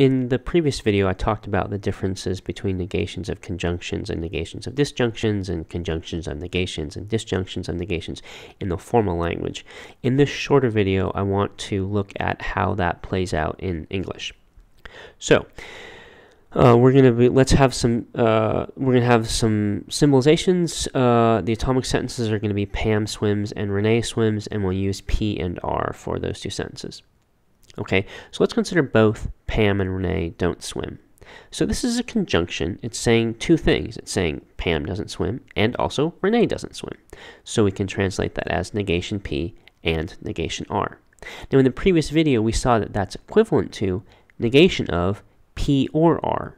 In the previous video, I talked about the differences between negations of conjunctions and negations of disjunctions, and conjunctions of negations and disjunctions of negations in the formal language. In this shorter video, I want to look at how that plays out in English. So, we're gonna have some symbolizations. The atomic sentences are gonna be Pam swims and Renee swims, and we'll use P and R for those two sentences. Okay, so let's consider both Pam and Renee don't swim. So this is a conjunction. It's saying two things. It's saying Pam doesn't swim and also Renee doesn't swim. So we can translate that as negation P and negation R. Now in the previous video we saw that that's equivalent to negation of P or R.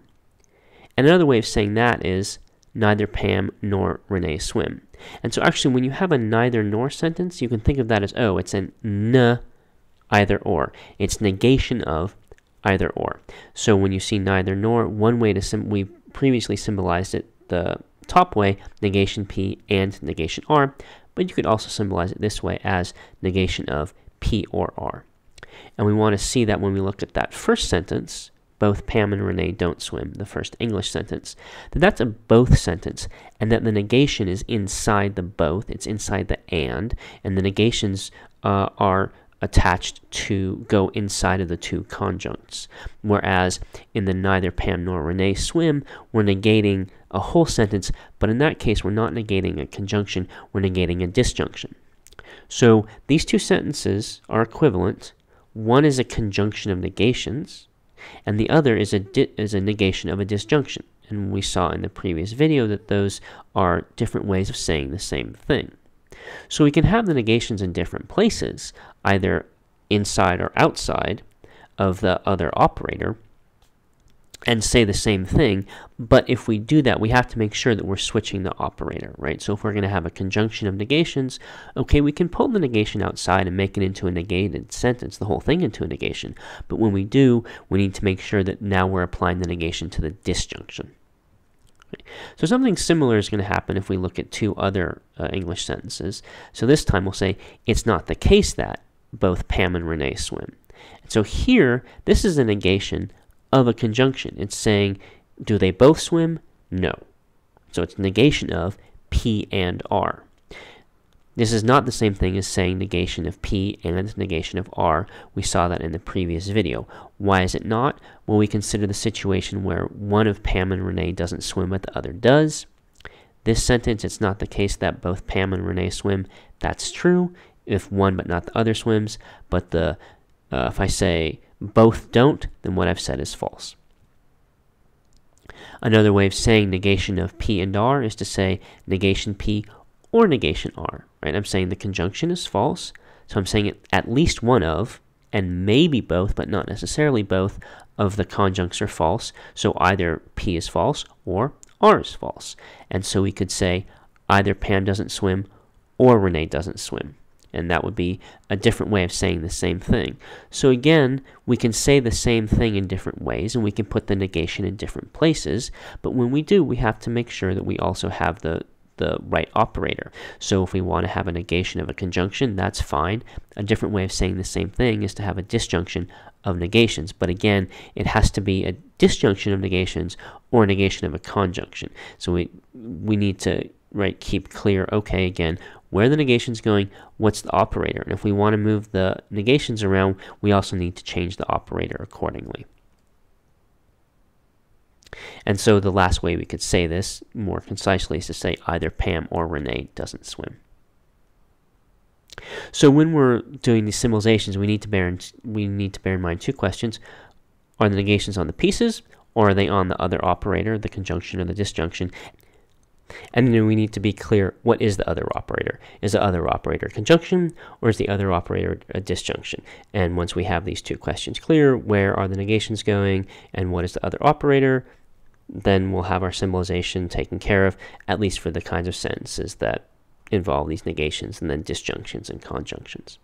And another way of saying that is neither Pam nor Renee swim. And so actually when you have a neither nor sentence, you can think of that as, oh, it's an N either or. It's negation of either or. So when you see neither nor, one way to we previously symbolized it the top way, negation P and negation R, but you could also symbolize it this way as negation of P or R. And we want to see that when we look at that first sentence, both Pam and Renee don't swim, the first English sentence, that that's a both sentence, and that the negation is inside the both, it's inside the and the negations are attached to go inside of the two conjuncts. Whereas in the neither Pam nor Renee swim, we're negating a whole sentence, but in that case we're not negating a conjunction, we're negating a disjunction. So these two sentences are equivalent. One is a conjunction of negations, and the other is a negation of a disjunction. And we saw in the previous video that those are different ways of saying the same thing. So we can have the negations in different places, either inside or outside of the other operator, and say the same thing, but if we do that, we have to make sure that we're switching the operator, right? So if we're going to have a conjunction of negations, okay, we can pull the negation outside and make it into a negated sentence, the whole thing into a negation. But when we do, we need to make sure that now we're applying the negation to the disjunction. So something similar is going to happen if we look at two other English sentences. So this time we'll say, it's not the case that both Pam and Renee swim. And so here, this is a negation of a conjunction. It's saying, do they both swim? No. So it's negation of P and R. This is not the same thing as saying negation of P and negation of R. We saw that in the previous video. Why is it not? Well, we consider the situation where one of Pam and Renee doesn't swim, but the other does. This sentence, it's not the case that both Pam and Renee swim. That's true if one but not the other swims. But if I say both don't, then what I've said is false. Another way of saying negation of P and R is to say negation P or negation R, right? I'm saying the conjunction is false, so I'm saying at least one of, and maybe both, but not necessarily both, of the conjuncts are false, so either P is false or R is false. And so we could say either Pam doesn't swim or Renee doesn't swim, and that would be a different way of saying the same thing. So again, we can say the same thing in different ways, and we can put the negation in different places, but when we do, we have to make sure that we also have the right operator. So if we want to have a negation of a conjunction, that's fine. A different way of saying the same thing is to have a disjunction of negations. But again, it has to be a disjunction of negations or a negation of a conjunction. So we need to keep clear, okay, again, where the negation's going, what's the operator? And if we want to move the negations around, we also need to change the operator accordingly. And so the last way we could say this more concisely is to say either Pam or Renee doesn't swim. So when we're doing these symbolizations, we need to bear in mind two questions. Are the negations on the pieces, or are they on the other operator, the conjunction or the disjunction? And then we need to be clear, what is the other operator? Is the other operator a conjunction, or is the other operator a disjunction? And once we have these two questions clear, where are the negations going, and what is the other operator, then we'll have our symbolization taken care of, at least for the kinds of sentences that involve these negations and then disjunctions and conjunctions.